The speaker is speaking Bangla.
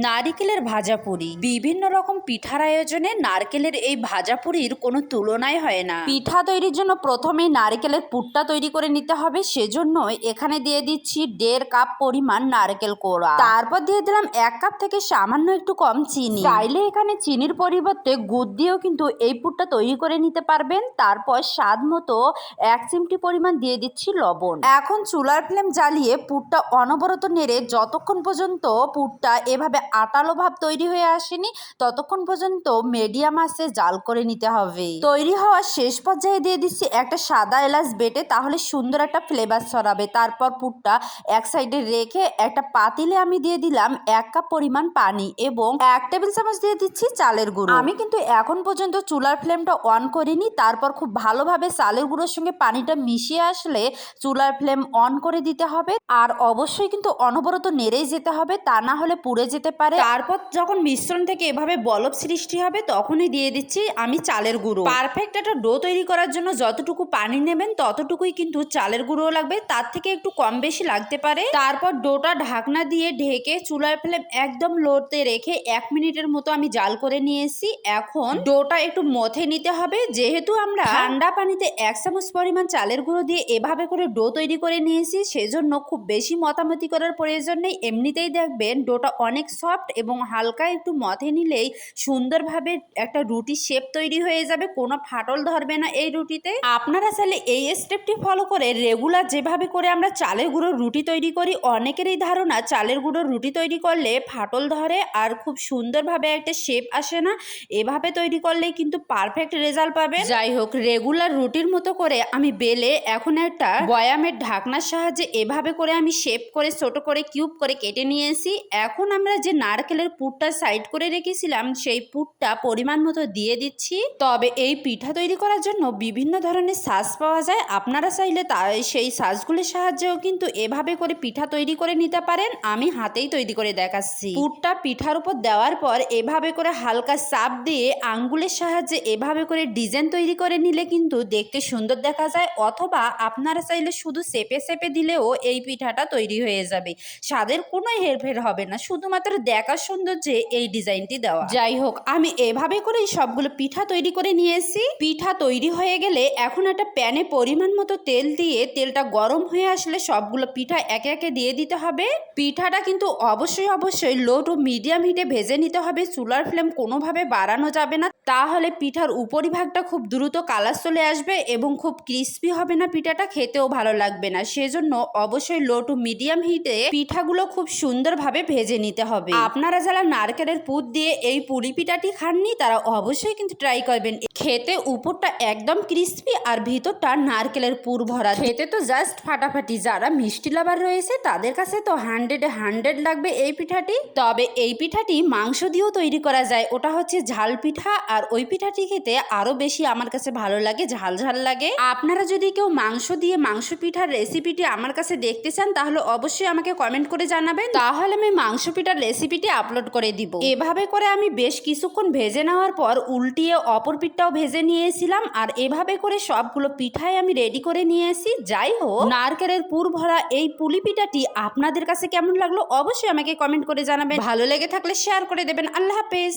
নারিকেলের ভাজাপুরি। বিভিন্ন রকম পিঠার আয়োজনে নারকেলের এই ভাজাপুরির কোনো তুলনাই হয় না। পিঠা তৈরির জন্য প্রথমেই নারকেলের পুরটা তৈরি করে নিতে হবে, সেজন্য এখানে দিয়ে দিচ্ছি 1.5 কাপ পরিমাণ নারকেল কোড়া। তারপর দিয়ে দিলাম 1 কাপ থেকে সামান্য একটু কম চিনি। চাইলে এখানে চিনির পরিবর্তে গুড় দিয়েও কিন্তু এই পুরটা তৈরি করে নিতে পারবেন। তারপর স্বাদ মতো 1 চিমটি পরিমাণ দিয়ে দিচ্ছি লবণ। এখন চুলার ফ্লেম জ্বালিয়ে পুরটা অনবরত নেড়ে যতক্ষণ পর্যন্ত পুরটা এভাবে আটালো ভাব তৈরি হয়ে আসেনি ততক্ষণ পর্যন্ত মিডিয়াম আঁচে জাল করে নিতে হবে। তৈরি হওয়ার শেষ পর্যায়ে দিয়ে দিচ্ছি একটা সাদা এলাচ বেটে, তাহলে সুন্দর একটা ফ্লেভার ছড়াবে। তারপর পুরটা এক সাইডে রেখে একটা পাতিলে আমি দিয়ে দিলাম 1 কাপ পরিমাণ পানি এবং 1 টেবিল চামচ দিয়ে দিচ্ছি চালের গুঁড়ো। আমি কিন্তু এখন পর্যন্ত চুলার ফ্লেমটা অন করিনি। তারপর খুব ভালোভাবে চালের গুঁড়োর সঙ্গে পানিটা মিশিয়ে আসলে চুলার ফ্লেম অন করে দিতে হবে। আর অবশ্যই কিন্তু অনবরত নেড়েই যেতে হবে, তা না হলে পুড়ে যেতে পারে। তারপর যখন মিশ্রণ থেকে এভাবে বলক সৃষ্টি হবে তখনই দিয়ে দিচ্ছি আমি চালের গুঁড়ো। পারফেক্ট একটা ডো তৈরি করার জন্য যতটুকু পানি নেবেন ততটুকুই কিন্তু চালের গুঁড়ো লাগবে, তার থেকে একটু কম বেশি লাগতে পারে। তারপর ডোটা ঢাকনা দিয়ে ঢেকে চুলার ফ্লেম একদম লোতে রেখে 1 মিনিটের মতো আমি জাল করে নিয়েছি। এখন ডোটা একটু মথে নিতে হবে। যেহেতু আমরা ঠান্ডা পানিতে 1 চামচ পরিমাণ চালের গুঁড়ো দিয়ে এভাবে করে ডো তৈরি করে নিয়েছি, সেজন্য খুব বেশি মতামতি করার প্রয়োজন নেই। এমনিতেই দেখবেন ডোটা অনেক সফট এবং হালকা একটু মথে নিলেই সুন্দরভাবে একটা রুটি শেপ তৈরি হয়ে যাবে, কোনো ফাটল ধরবে না এই রুটিতে। আপনারা চাইলে এই স্টেপটি ফলো করে রেগুলার যেভাবে করে আমরা চালের গুঁড়োর রুটি তৈরি করি, অনেকেরই ধারণা চালের গুঁড়োর রুটি তৈরি করলে ফাটল ধরে আর খুব সুন্দরভাবে একটা শেপ আসে না। এভাবে তৈরি করলেই কিন্তু পারফেক্ট রেজাল্ট পাবেন। যাই হোক, রেগুলার রুটির মতো করে আমি বেলে এখন একটা বয়ামের ঢাকনার সাহায্যে এভাবে করে আমি শেপ করে ছোট করে কিউব করে কেটে নিয়েছি। এখন আমরা যে নারকেলের পুরটা সাইড করে রেখেছিলাম সেই পুরটা পরিমাণ মতো দিয়ে দিচ্ছি। তবে এই পিঠা তৈরি করার জন্য বিভিন্ন ধরনের সাজ পাওয়া যায়, আপনারা চাইলে সেই সাজগুলির সাহায্যেও কিন্তু এভাবে করে পিঠা তৈরি করে নিতে পারেন। আমি হাতেই তৈরি করে দেখাচ্ছি। পুরটা পিঠার উপর দেওয়ার পর এভাবে করে হালকা চাপ দিয়ে আঙ্গুলের সাহায্যে এভাবে করে ডিজাইন তৈরি করে নিলে কিন্তু দেখতে সুন্দর দেখা যায়, অথবা আপনারা চাইলে শুধু চেপে চেপে দিলেও এই পিঠাটা তৈরি হয়ে যাবে। স্বাদের কোনো হেরফের হবে না, শুধুমাত্র দেখার সৌন্দর্যে এই ডিজাইনটি দেওয়া। যাই হোক, আমি এভাবে করেই সবগুলো পিঠা তৈরি করে নিয়েছি। পিঠা তৈরি হয়ে গেলে এখন একটা প্যানে পরিমাণ মতো তেল দিয়ে তেলটা গরম হয়ে আসলে সবগুলো পিঠা একে একে দিয়ে দিতে হবে। পিঠাটা কিন্তু অবশ্যই লো টু মিডিয়াম হিটে ভেজে নিতে হবে। চুলার ফ্লেম কোনোভাবে বাড়ানো যাবে না, তাহলে পিঠার উপরিভাগটা খুব দ্রুত কালার চলে আসবে এবং খুব ক্রিস্পি হবে না, পিঠাটা খেতেও ভালো লাগবে না। সেজন্য অবশ্যই লো টু মিডিয়াম হিটে পিঠাগুলো খুব সুন্দরভাবে ভেজে নিতে হবে। আপনারা যারা নারকেলের পুর দিয়ে এই পুরি পিঠাটি খাননি তারা অবশ্যই কিন্তু ট্রাই করবেন। খেতে উপরটা একদম ক্রিস্পি আর ভিতরটা নারকেলের পুর ভরা, খেতে তো জাস্ট ফাটাফাটি। যারা মিষ্টি লাভার রয়েছে তাদের কাছে তো 100 লাগবে এই পিঠাটি। তবে এই পিঠাটি মাংস দিয়েও তৈরি করা যায়, ওটা হচ্ছে ঝাল পিঠা। আর ওই পিঠাটি খেতে আরো বেশি আমার কাছে ভালো লাগে, ঝাল ঝাল লাগে। আপনারা যদি কেউ মাংস দিয়ে মাংস পিঠার রেসিপিটি আমার কাছে দেখতে চান তাহলে অবশ্যই আমাকে কমেন্ট করে জানাবেন, তাহলে আমি মাংস পিঠার রেসিপিটি আপলোড করে দিব। এভাবে করে আমি বেশ কিছুক্ষণ ভেজে নেওয়ার পর উল্টিয়ে অপর পিঠটাও ভেজে নিয়েছিলাম। আর এভাবে করে সবগুলো পিঠাই আমি রেডি করে নিয়েছি। যাই হোক, নারকেলের পুর ভরা এই পুলি পিঠাটি আপনাদের কাছে কেমন লাগলো অবশ্যই আমাকে কমেন্ট করে জানাবেন। ভালো লেগে থাকলে শেয়ার করে দেবেন। আল্লাহ হাফেজ।